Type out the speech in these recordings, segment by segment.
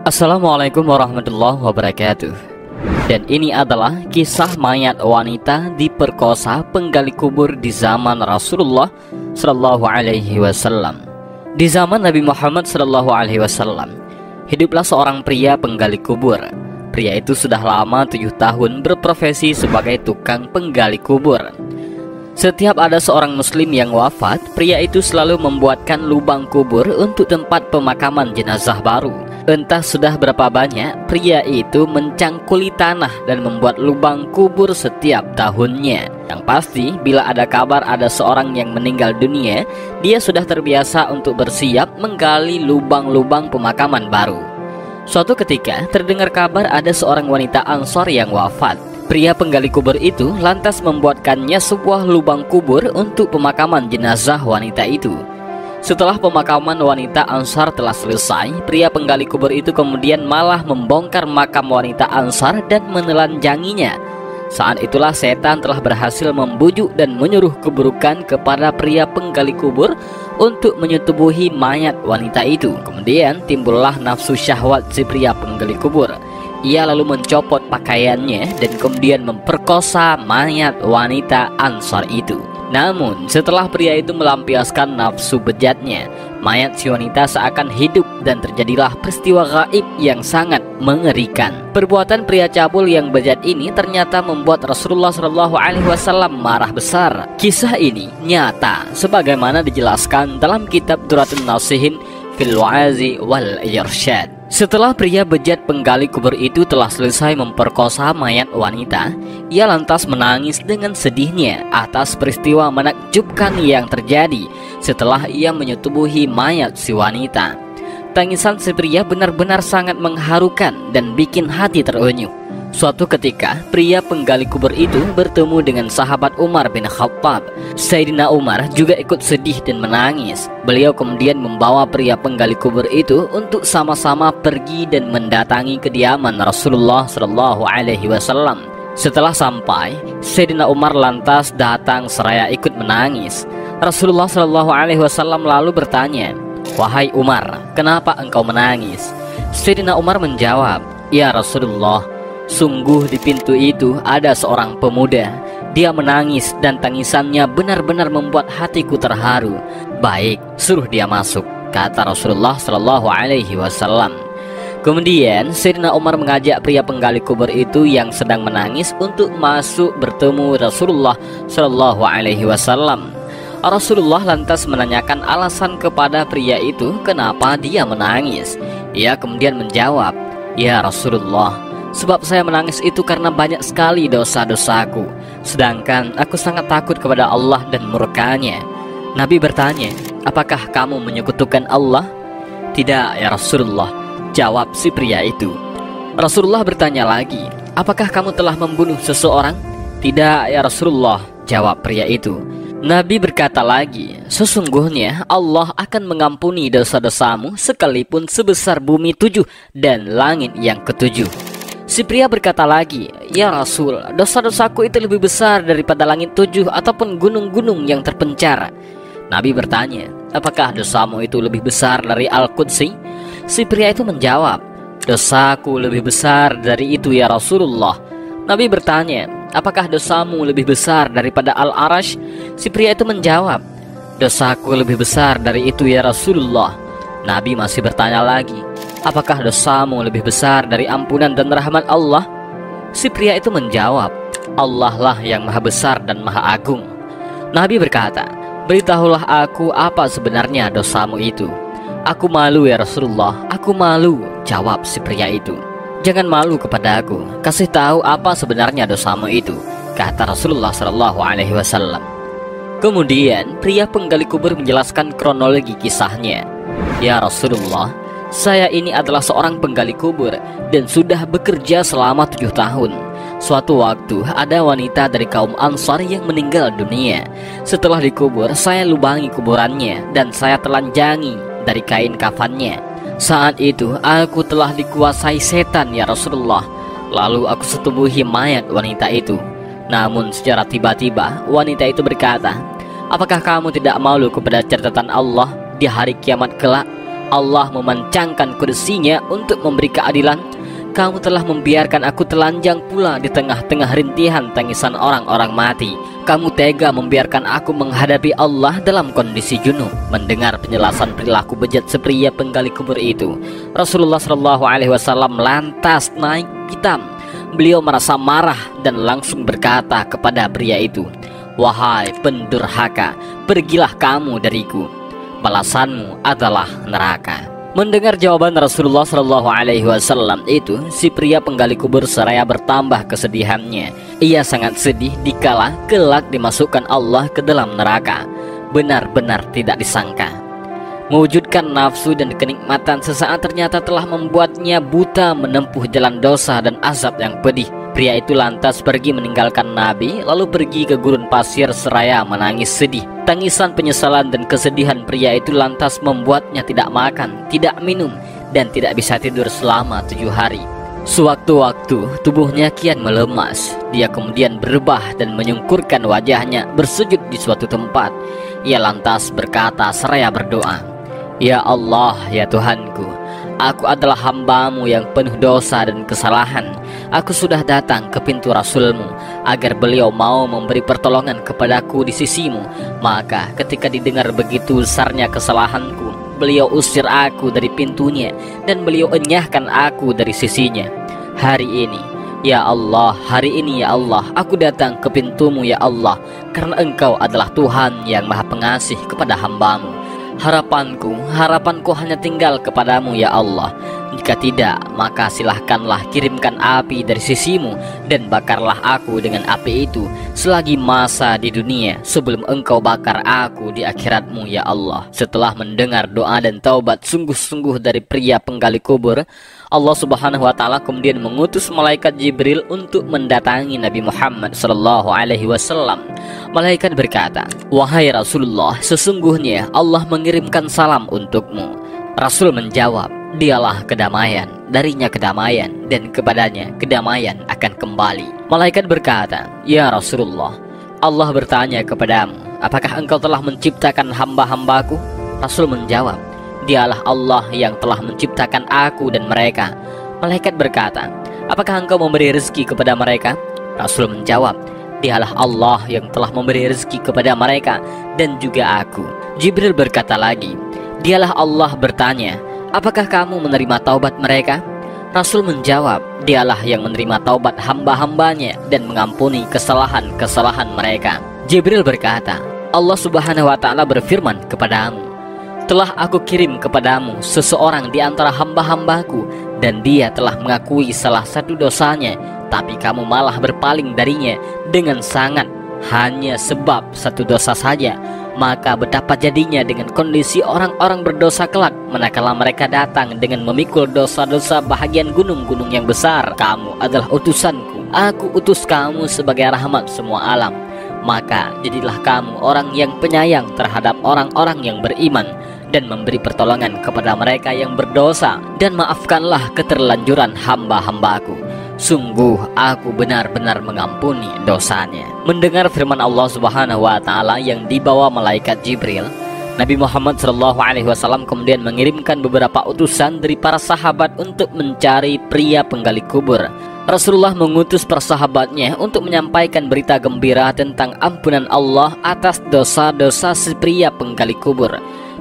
Assalamualaikum warahmatullahi wabarakatuh. Dan ini adalah kisah mayat wanita diperkosa penggali kubur di zaman Rasulullah Sallallahu Alaihi Wasallam. Di zaman Nabi Muhammad Sallallahu Alaihi Wasallam, hiduplah seorang pria penggali kubur. Pria itu sudah lama 7 tahun berprofesi sebagai tukang penggali kubur. Setiap ada seorang muslim yang wafat, pria itu selalu membuatkan lubang kubur untuk tempat pemakaman jenazah baru. Entah sudah berapa banyak, pria itu mencangkuli tanah dan membuat lubang kubur setiap tahunnya. Yang pasti, bila ada kabar ada seorang yang meninggal dunia, dia sudah terbiasa untuk bersiap menggali lubang-lubang pemakaman baru. Suatu ketika, terdengar kabar ada seorang wanita Ansor yang wafat. Pria penggali kubur itu lantas membuatkannya sebuah lubang kubur untuk pemakaman jenazah wanita itu. Setelah pemakaman wanita Ansar telah selesai, pria penggali kubur itu kemudian malah membongkar makam wanita Ansar dan menelanjanginya. Saat itulah setan telah berhasil membujuk dan menyuruh keburukan kepada pria penggali kubur untuk menyetubuhi mayat wanita itu. Kemudian timbullah nafsu syahwat si pria penggali kubur. Ia lalu mencopot pakaiannya dan kemudian memperkosa mayat wanita Ansar itu. Namun setelah pria itu melampiaskan nafsu bejatnya, mayat si wanita seakan hidup dan terjadilah peristiwa gaib yang sangat mengerikan. Perbuatan pria cabul yang bejat ini ternyata membuat Rasulullah SAW marah besar. Kisah ini nyata sebagaimana dijelaskan dalam kitab Duratun Nasihin fil Wa'azi wal Irsyad. Setelah pria bejat penggali kubur itu telah selesai memperkosa mayat wanita, ia lantas menangis dengan sedihnya atas peristiwa menakjubkan yang terjadi setelah ia menyetubuhi mayat si wanita. Tangisan si pria benar-benar sangat mengharukan dan bikin hati terenyuh. Suatu ketika, pria penggali kubur itu bertemu dengan sahabat Umar bin Khattab. Sayyidina Umar juga ikut sedih dan menangis. Beliau kemudian membawa pria penggali kubur itu untuk sama-sama pergi dan mendatangi kediaman Rasulullah SAW. Setelah sampai, Sayyidina Umar lantas datang seraya ikut menangis. Rasulullah SAW lalu bertanya, "Wahai Umar, kenapa engkau menangis?" Sayyidina Umar menjawab, "Ya Rasulullah, sungguh di pintu itu ada seorang pemuda. Dia menangis dan tangisannya benar-benar membuat hatiku terharu." "Baik, suruh dia masuk," kata Rasulullah SAW. Kemudian Sayyidina Umar mengajak pria penggali kubur itu yang sedang menangis untuk masuk bertemu Rasulullah SAW. Rasulullah lantas menanyakan alasan kepada pria itu kenapa dia menangis. Ia kemudian menjawab, "Ya Rasulullah, sebab saya menangis itu karena banyak sekali dosa-dosaku. Sedangkan aku sangat takut kepada Allah dan murkanya." Nabi bertanya, "Apakah kamu menyekutukan Allah?" "Tidak ya Rasulullah," jawab si pria itu. Rasulullah bertanya lagi, "Apakah kamu telah membunuh seseorang?" "Tidak ya Rasulullah," jawab pria itu. Nabi berkata lagi, "Sesungguhnya Allah akan mengampuni dosa-dosamu sekalipun sebesar bumi 7 dan langit yang ke-7. Si pria berkata lagi, "Ya Rasul, dosa-dosaku itu lebih besar daripada langit 7 ataupun gunung-gunung yang terpencar." Nabi bertanya, "Apakah dosamu itu lebih besar dari Al-Qudsi?" Si pria itu menjawab, "Dosaku lebih besar dari itu ya Rasulullah." Nabi bertanya, "Apakah dosamu lebih besar daripada Al-Arash?" Si pria itu menjawab, "Dosaku lebih besar dari itu ya Rasulullah." Nabi masih bertanya lagi, "Apakah dosamu lebih besar dari ampunan dan rahmat Allah?" Si pria itu menjawab, "Allah lah yang maha besar dan maha agung." Nabi berkata, "Beritahulah aku apa sebenarnya dosamu itu." "Aku malu ya Rasulullah, aku malu," jawab si pria itu. "Jangan malu kepada aku, kasih tahu apa sebenarnya dosamu itu," kata Rasulullah SAW. Kemudian pria penggali kubur menjelaskan kronologi kisahnya. "Ya Rasulullah, saya ini adalah seorang penggali kubur dan sudah bekerja selama 7 tahun. Suatu waktu ada wanita dari kaum Ansar yang meninggal dunia. Setelah dikubur, saya lubangi kuburannya dan saya telanjangi dari kain kafannya. Saat itu aku telah dikuasai setan ya Rasulullah. Lalu aku setubuhi mayat wanita itu. Namun secara tiba-tiba wanita itu berkata, 'Apakah kamu tidak malu kepada catatan Allah di hari kiamat kelak?' Allah memancangkan kursinya untuk memberi keadilan, kamu telah membiarkan aku telanjang pula di tengah-tengah rintihan tangisan orang-orang mati. Kamu tega membiarkan aku menghadapi Allah dalam kondisi junub. Mendengar penjelasan perilaku bejat sepria penggali kubur itu, Rasulullah SAW lantas naik pitam. Beliau merasa marah dan langsung berkata kepada pria itu, "Wahai pendurhaka, pergilah kamu dariku. Balasanmu adalah neraka." Mendengar jawaban Rasulullah SAW itu, si pria penggali kubur seraya bertambah kesedihannya. Ia sangat sedih dikala kelak dimasukkan Allah ke dalam neraka. Benar-benar tidak disangka. Mewujudkan nafsu dan kenikmatan sesaat ternyata telah membuatnya buta menempuh jalan dosa dan azab yang pedih. Pria itu lantas pergi meninggalkan Nabi, lalu pergi ke gurun pasir seraya menangis sedih. Tangisan penyesalan dan kesedihan pria itu lantas membuatnya tidak makan, tidak minum, dan tidak bisa tidur selama 7 hari. Sewaktu-waktu tubuhnya kian melemas. Dia kemudian berubah dan menyungkurkan wajahnya bersujud di suatu tempat. Ia lantas berkata seraya berdoa, "Ya Allah, ya Tuhanku, aku adalah hamba-Mu yang penuh dosa dan kesalahan. Aku sudah datang ke pintu Rasul-Mu agar beliau mau memberi pertolongan kepadaku di sisi-Mu. Maka ketika didengar begitu besarnya kesalahanku, beliau usir aku dari pintunya dan beliau enyahkan aku dari sisinya. Hari ini, ya Allah, hari ini ya Allah, aku datang ke pintu-Mu ya Allah, karena Engkau adalah Tuhan yang Maha Pengasih kepada hamba-Mu. Harapanku hanya tinggal kepadamu ya Allah. Jika tidak, maka silahkanlah kirimkan api dari sisimu dan bakarlah aku dengan api itu selagi masa di dunia sebelum Engkau bakar aku di akhiratmu ya Allah." Setelah mendengar doa dan taubat sungguh-sungguh dari pria penggali kubur, Allah Subhanahu wa Ta'ala kemudian mengutus malaikat Jibril untuk mendatangi Nabi Muhammad SAW. Malaikat berkata, "Wahai Rasulullah, sesungguhnya Allah mengirimkan salam untukmu." Rasul menjawab, "Dialah kedamaian, darinya kedamaian, dan kepadanya kedamaian akan kembali." Malaikat berkata, "Ya Rasulullah, Allah bertanya kepadamu, apakah engkau telah menciptakan hamba-hambaku?" Rasul menjawab, "Dialah Allah yang telah menciptakan aku dan mereka." Malaikat berkata, "Apakah engkau memberi rezeki kepada mereka?" Rasul menjawab, "Dialah Allah yang telah memberi rezeki kepada mereka dan juga aku." Jibril berkata lagi, "Dialah Allah bertanya, apakah kamu menerima taubat mereka?" Rasul menjawab, "Dialah yang menerima taubat hamba-hambanya dan mengampuni kesalahan-kesalahan mereka." Jibril berkata, "Allah Subhanahu wa Ta'ala berfirman kepadamu, telah aku kirim kepadamu seseorang di antara hamba-hambaku, dan dia telah mengakui salah satu dosanya, tapi kamu malah berpaling darinya dengan sangat, hanya sebab satu dosa saja. Maka betapa jadinya dengan kondisi orang-orang berdosa kelak manakala mereka datang dengan memikul dosa-dosa bahagian gunung-gunung yang besar. Kamu adalah utusanku, aku utus kamu sebagai rahmat semua alam. Maka jadilah kamu orang yang penyayang terhadap orang-orang yang beriman dan memberi pertolongan kepada mereka yang berdosa, dan maafkanlah keterlanjuran hamba-hambaku. Sungguh aku benar-benar mengampuni dosanya." Mendengar firman Allah Subhanahu wa Ta'ala yang dibawa malaikat Jibril, Nabi Muhammad SAW kemudian mengirimkan beberapa utusan dari para sahabat untuk mencari pria penggali kubur. Rasulullah mengutus para sahabatnya untuk menyampaikan berita gembira tentang ampunan Allah atas dosa-dosa si pria penggali kubur.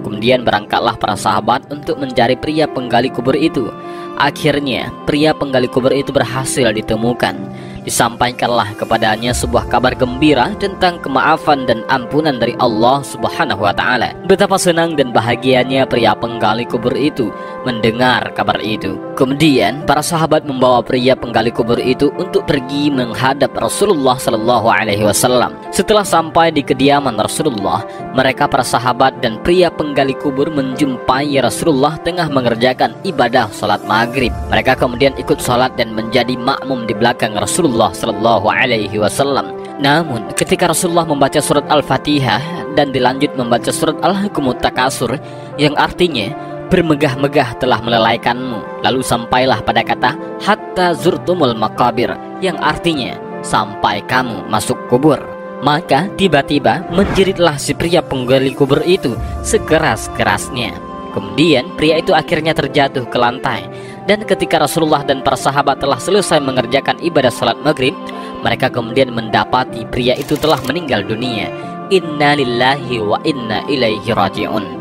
Kemudian berangkatlah para sahabat untuk mencari pria penggali kubur itu. Akhirnya pria penggali kubur itu berhasil ditemukan. Disampaikanlah kepadanya sebuah kabar gembira tentang kemaafan dan ampunan dari Allah Subhanahu wa Ta'ala. Betapa senang dan bahagianya pria penggali kubur itu mendengar kabar itu. Kemudian para sahabat membawa pria penggali kubur itu untuk pergi menghadap Rasulullah SAW. Setelah sampai di kediaman Rasulullah, mereka para sahabat dan pria penggali kubur menjumpai Rasulullah tengah mengerjakan ibadah salat maghrib. Mereka kemudian ikut salat dan menjadi makmum di belakang Rasulullah SAW. Namun ketika Rasulullah membaca surat Al-Fatihah dan dilanjut membaca surat Al-Hakumut Takasur yang artinya bermegah-megah telah melelaikanmu, lalu sampailah pada kata hatta zurtumul maqabir yang artinya sampai kamu masuk kubur, maka tiba-tiba menjeritlah si pria penggali kubur itu sekeras-kerasnya. Kemudian pria itu akhirnya terjatuh ke lantai. Dan ketika Rasulullah dan para sahabat telah selesai mengerjakan ibadah salat maghrib, mereka kemudian mendapati pria itu telah meninggal dunia. Inna lillahi wa inna ilaihi raji'un.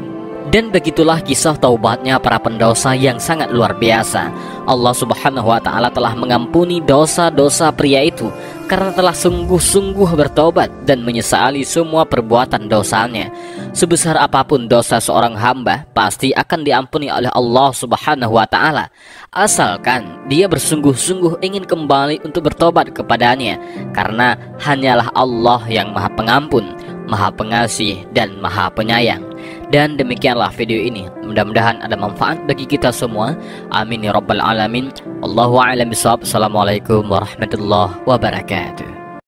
Dan begitulah kisah taubatnya para pendosa yang sangat luar biasa. Allah Subhanahu wa ta'ala telah mengampuni dosa-dosa pria itu karena telah sungguh-sungguh bertobat dan menyesali semua perbuatan dosanya. Sebesar apapun dosa seorang hamba, pasti akan diampuni oleh Allah Subhanahu wa ta'ala, asalkan dia bersungguh-sungguh ingin kembali untuk bertobat kepadanya, karena hanyalah Allah yang Maha Pengampun, Maha Pengasih, dan Maha Penyayang. Dan demikianlah video ini, mudah-mudahan ada manfaat bagi kita semua. Amin ya rabbal alamin. Allahu a'lam bishawab. Assalamualaikum warahmatullahi wabarakatuh.